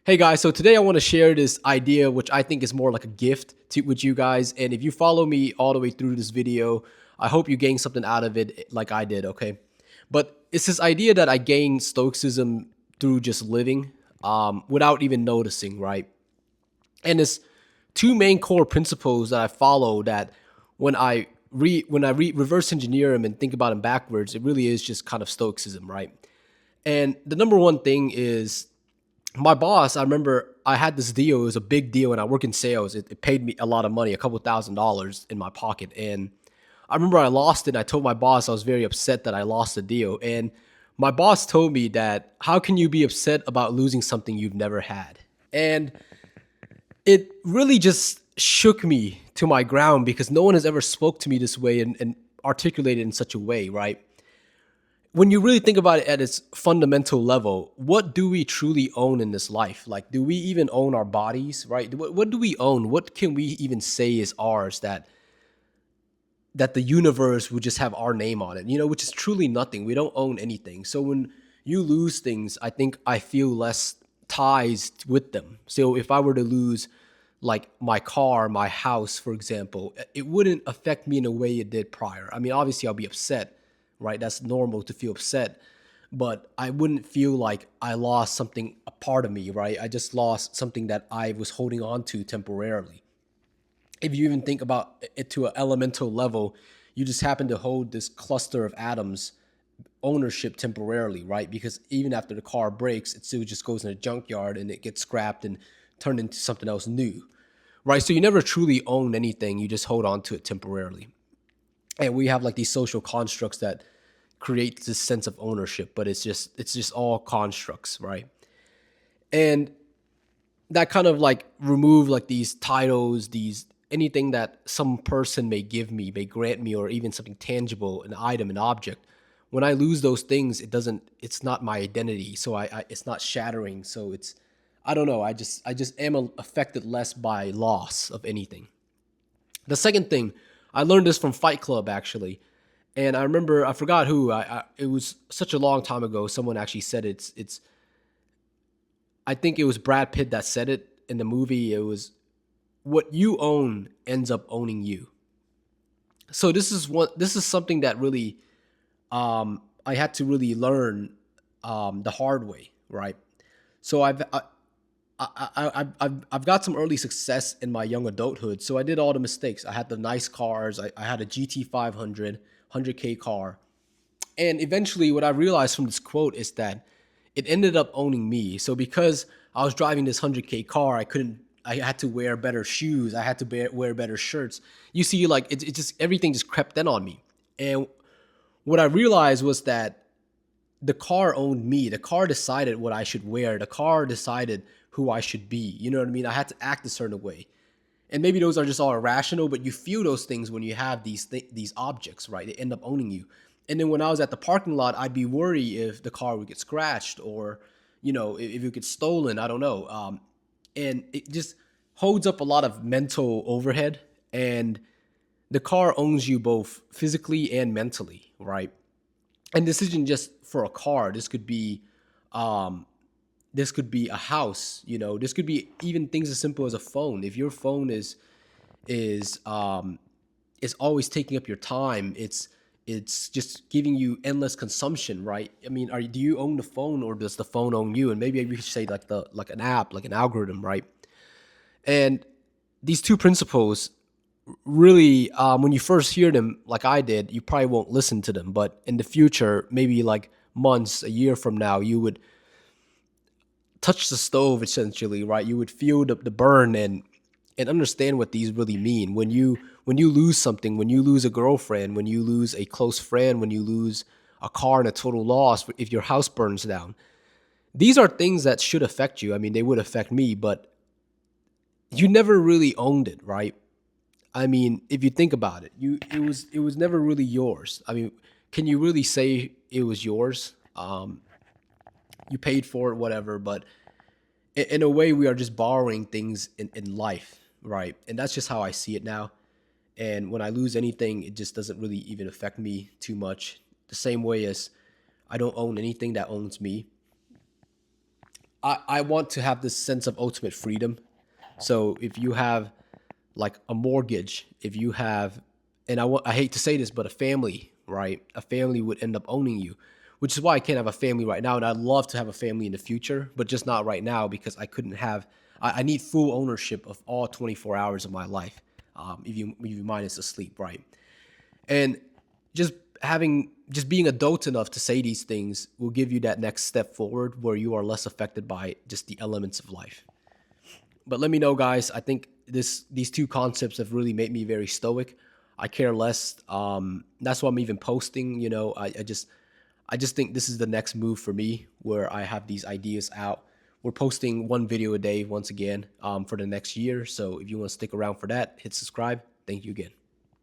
Hey guys, so today I want to share this idea, which I think is more like a gift with you guys. And if you follow me all the way through this video, I hope you gain something out of it like I did, okay? But it's this idea that I gained Stoicism through just living without even noticing, right? And it's two main core principles that I follow that when I reverse engineer them and think about them backwards, it really is just kind of Stoicism, right? And the number one thing is my boss. I remember I had this deal. It was a big deal, and I work in sales. It paid me a lot of money, a couple $1,000s in my pocket. And I remember I lost it. And I told my boss I was very upset that I lost the deal. And my boss told me that how can you be upset about losing something you've never had? And it really just shook me to my ground because no one has ever spoke to me this way and articulated in such a way, right? When you really think about it at its fundamental level, what do we truly own in this life? Like, do we even own our bodies, right? What do we own? What can we even say is ours that the universe would just have our name on it, which is truly nothing. We don't own anything. So when you lose things, I think I feel less ties with them. So if I were to lose like my car, my house, for example, it wouldn't affect me in a way it did prior. I mean, obviously I'll be upset, right? That's normal to feel upset, but I wouldn't feel like I lost something, a part of me, right? I just lost something that I was holding on to temporarily. If you even think about it to an elemental level, you just happen to hold this cluster of atoms ownership temporarily, right? Because even after the car breaks, it still just goes in a junkyard and it gets scrapped and turned into something else new, right? So you never truly own anything, you just hold on to it temporarily. And we have like these social constructs that create this sense of ownership, but it's just all constructs, right? And that kind of like remove like these titles, these anything that some person may give me, may grant me, or even something tangible, an item, an object. When I lose those things, it's not my identity. So it's not shattering. So I don't know. I just am affected less by loss of anything. The second thing, I learned this from Fight Club actually. And I remember, I forgot who, it was such a long time ago. Someone actually said I think it was Brad Pitt that said it in the movie. It was what you own ends up owning you. So this is something that really I had to really learn the hard way, right? So I've got some early success in my young adulthood. So I did all the mistakes. I had the nice cars. I had a GT 500, 100K car. And eventually, what I realized from this quote is that it ended up owning me. So because I was driving this 100K car, I had to wear better shoes. I had to wear better shirts. You see, like it just everything just crept in on me. And what I realized was that the car owned me. The car decided what I should wear. The car decided who I should be. You know what I mean? I had to act a certain way. And maybe those are just all irrational, but you feel those things when you have these objects, right? They end up owning you. And then when I was at the parking lot, I'd be worried if the car would get scratched or, if it gets stolen. I don't know. And it just holds up a lot of mental overhead. And the car owns you both physically and mentally, right? And this isn't just for a car. Um, this could be a house. This could be even things as simple as a phone. If your phone is is always taking up your time, it's just giving you endless consumption, right? I mean, do you own the phone or does the phone own you? And maybe we should say like an app, like an algorithm, right? And these two principles really, when you first hear them, like I did, you probably won't listen to them. But in the future, maybe like months, a year from now, you would touch the stove essentially, right? You would feel the burn and understand what these really mean. When you lose something, when you lose a girlfriend, when you lose a close friend, when you lose a car in a total loss, if your house burns down, these are things that should affect you. I mean, they would affect me, but you never really owned it, right? I mean, if you think about it, it was never really yours. I mean, can you really say it was yours? You paid for it, whatever, but in a way, we are just borrowing things in life, right? And that's just how I see it now. And when I lose anything, it just doesn't really even affect me too much. The same way as I don't own anything that owns me. I want to have this sense of ultimate freedom. So if you have like a mortgage, if you have, and I hate to say this, but a family, right? A family would end up owning you, which is why I can't have a family right now. And I'd love to have a family in the future, but just not right now because I couldn't have, I need full ownership of all 24 hours of my life. If you minus the sleep, right? And just just being adult enough to say these things will give you that next step forward where you are less affected by just the elements of life. But let me know, guys. I think these two concepts have really made me very stoic. I care less. That's why I'm even posting. I just think this is the next move for me, where I have these ideas out. We're posting one video a day once again for the next year. So if you want to stick around for that, hit subscribe. Thank you again.